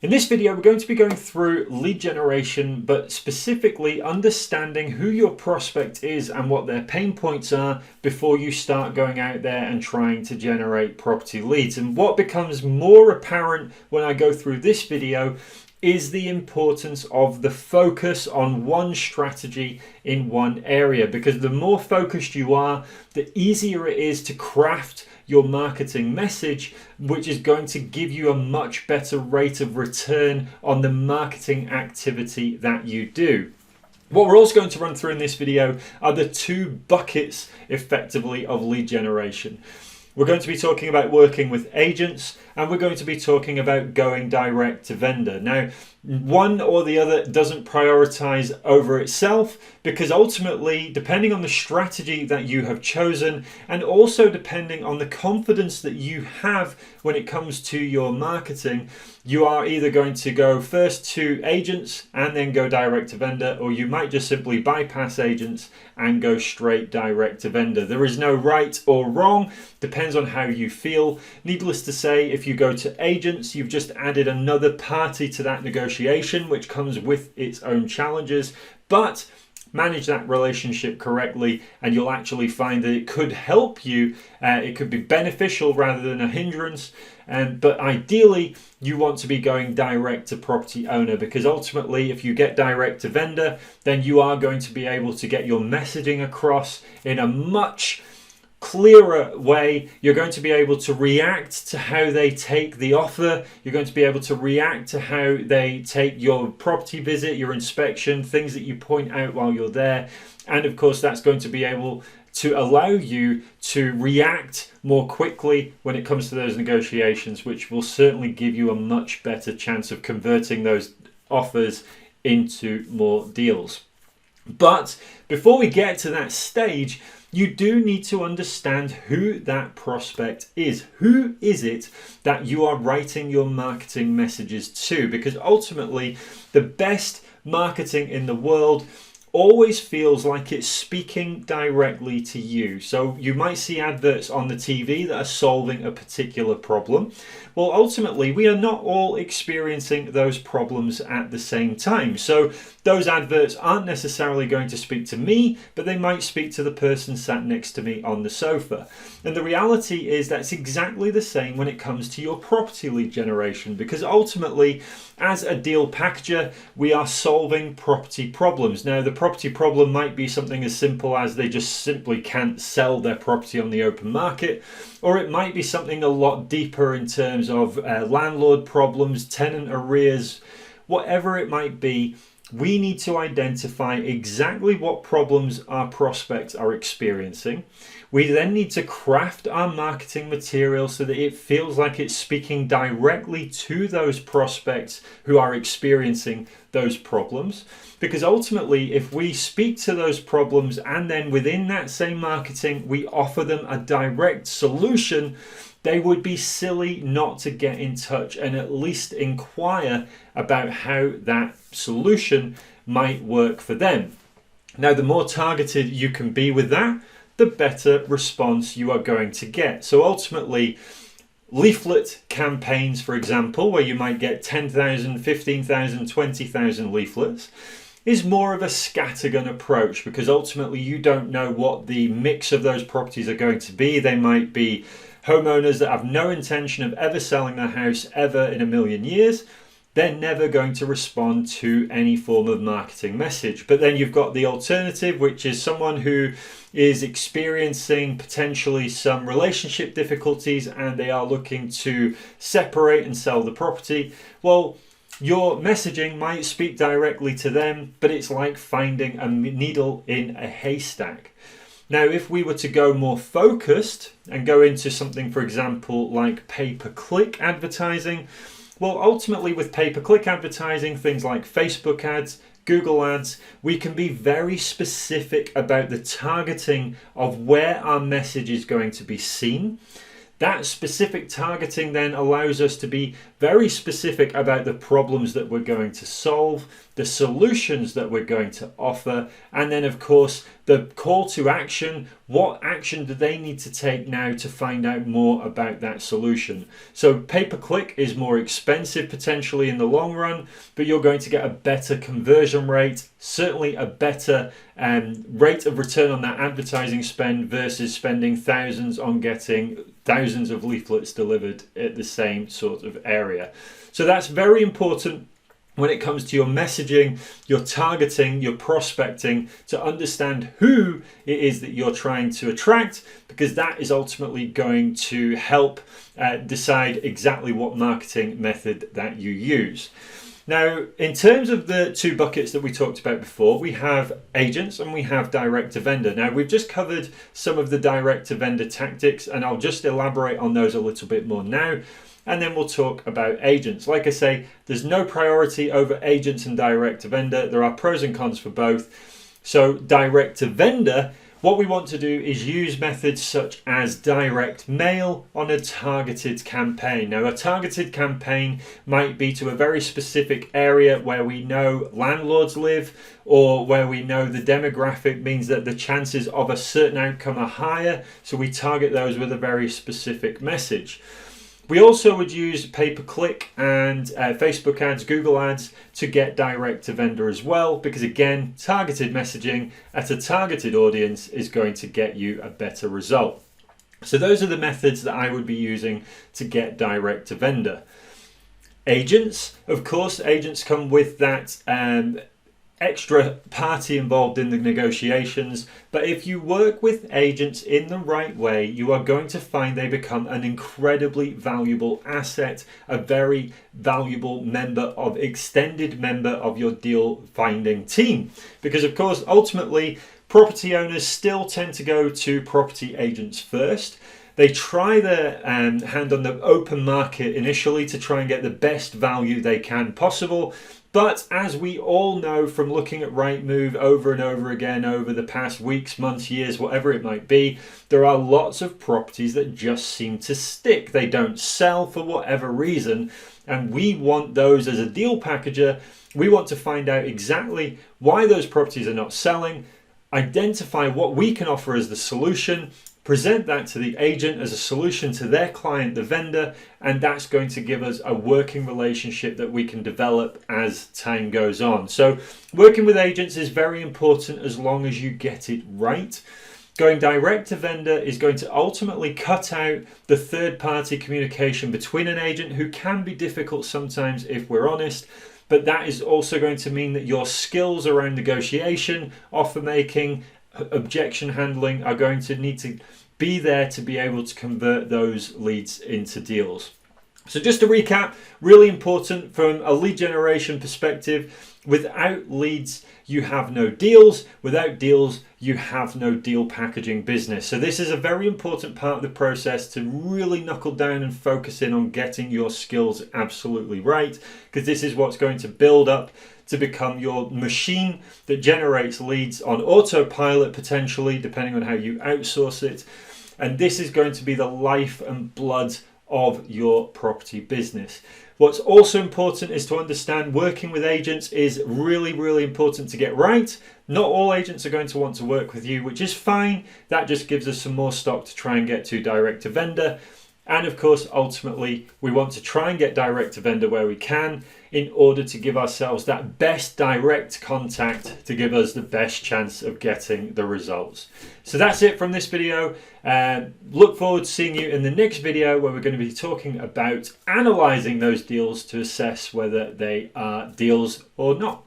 In this video, we're going to be going through lead generation, but specifically understanding who your prospect is and what their pain points are before you start going out there and trying to generate property leads. And what becomes more apparent when I go through this video is the importance of the focus on one strategy in one area, because the more focused you are, the easier it is to craft your marketing message, which is going to give you a much better rate of return on the marketing activity that you do. What we're also going to run through in this video are the two buckets effectively of lead generation. We're going to be talking about working with agents, and we're going to be talking about going direct to vendor. Now, one or the other doesn't prioritize over itself, because ultimately, depending on the strategy that you have chosen, and also depending on the confidence that you have when it comes to your marketing, you are either going to go first to agents and then go direct to vendor, or you might just simply bypass agents and go straight direct to vendor. There is no right or wrong, depends on how you feel. Needless to say, if you go to agents, you've just added another party to that negotiation, which comes with its own challenges, but manage that relationship correctly and you'll actually find that it could help you. It could be beneficial rather than a hindrance. But ideally, you want to be going direct to property owner, because ultimately, if you get direct to vendor, then you are going to be able to get your messaging across in a much clearer way. You're going to be able to react to how they take the offer. You're going to be able to react to how they take your property visit, your inspection, things that you point out while you're there. And of course, that's going to be able to allow you to react more quickly when it comes to those negotiations, which will certainly give you a much better chance of converting those offers into more deals. But before we get to that stage, you do need to understand who that prospect is. Who is it that you are writing your marketing messages to? Because ultimately, the best marketing in the world always feels like it's speaking directly to you. So you might see adverts on the TV that are solving a particular problem. Well, ultimately, we are not all experiencing those problems at the same time. So those adverts aren't necessarily going to speak to me, but they might speak to the person sat next to me on the sofa. And the reality is that's exactly the same when it comes to your property lead generation, because ultimately, as a deal packager, we are solving property problems. Now, the property problem might be something as simple as they just simply can't sell their property on the open market, or it might be something a lot deeper in terms of landlord problems, tenant arrears, whatever it might be. We need to identify exactly what problems our prospects are experiencing. We then need to craft our marketing material so that it feels like it's speaking directly to those prospects who are experiencing those problems. Because ultimately, if we speak to those problems and then within that same marketing, we offer them a direct solution, they would be silly not to get in touch and at least inquire about how that solution might work for them. Now, the more targeted you can be with that, the better response you are going to get. So ultimately, leaflet campaigns, for example, where you might get 10,000, 15,000, 20,000 leaflets, is more of a scattergun approach, because ultimately you don't know what the mix of those properties are going to be. They might be homeowners that have no intention of ever selling their house ever in a million years. They're never going to respond to any form of marketing message. But then you've got the alternative, which is someone who is experiencing potentially some relationship difficulties and they are looking to separate and sell the property. Well, your messaging might speak directly to them, but it's like finding a needle in a haystack. Now, if we were to go more focused and go into something, for example, like pay-per-click advertising, well, ultimately with pay-per-click advertising, things like Facebook ads, Google ads, we can be very specific about the targeting of where our message is going to be seen. That specific targeting then allows us to be very specific about the problems that we're going to solve, the solutions that we're going to offer, and then of course the call to action. What action do they need to take now to find out more about that solution? So pay-per-click is more expensive potentially in the long run, but you're going to get a better conversion rate, certainly a better rate of return on that advertising spend versus spending thousands on getting thousands of leaflets delivered at the same sort of area. So that's very important when it comes to your messaging, your targeting, your prospecting, to understand who it is that you're trying to attract, because that is ultimately going to help decide exactly what marketing method that you use. Now, in terms of the two buckets that we talked about before, we have agents and we have direct to vendor. Now, we've just covered some of the direct to vendor tactics, and I'll just elaborate on those a little bit more now. And then we'll talk about agents. Like I say, there's no priority over agents and direct to vendor. There are pros and cons for both. So direct to vendor, what we want to do is use methods such as direct mail on a targeted campaign. Now, a targeted campaign might be to a very specific area where we know landlords live, or where we know the demographic means that the chances of a certain outcome are higher. So we target those with a very specific message. We also would use pay-per-click and Facebook ads, Google ads to get direct to vendor as well, because again, targeted messaging at a targeted audience is going to get you a better result. So those are the methods that I would be using to get direct to vendor. Agents, of course, agents come with that extra party involved in the negotiations, but if you work with agents in the right way, you are going to find they become an incredibly valuable asset, a very valuable extended member of your deal finding team. Because of course, ultimately, property owners still tend to go to property agents first. They try their hand on the open market initially to try and get the best value they can possible. But as we all know from looking at Rightmove over and over again over the past weeks, months, years, whatever it might be, there are lots of properties that just seem to stick. They don't sell for whatever reason. And we want those as a deal packager. We want to find out exactly why those properties are not selling, identify what we can offer as the solution, present that to the agent as a solution to their client, the vendor, and that's going to give us a working relationship that we can develop as time goes on. So working with agents is very important as long as you get it right. Going direct to vendor is going to ultimately cut out the third-party communication between an agent, who can be difficult sometimes if we're honest. But that is also going to mean that your skills around negotiation, offer making, objection handling are going to need to be there to be able to convert those leads into deals. So just to recap, really important from a lead generation perspective, without leads, you have no deals. Without deals, you have no deal packaging business. So this is a very important part of the process to really knuckle down and focus in on getting your skills absolutely right, because this is what's going to build up to become your machine that generates leads on autopilot, potentially, depending on how you outsource it. And this is going to be the life and blood of your property business. What's also important is to understand working with agents is really, really important to get right. Not all agents are going to want to work with you, which is fine. That just gives us some more stock to try and get to direct to vendor. And of course, ultimately, we want to try and get direct to vendor where we can, in order to give ourselves that best direct contact to give us the best chance of getting the results. So that's it from this video. Look forward to seeing you in the next video, where we're going to be talking about analyzing those deals to assess whether they are deals or not.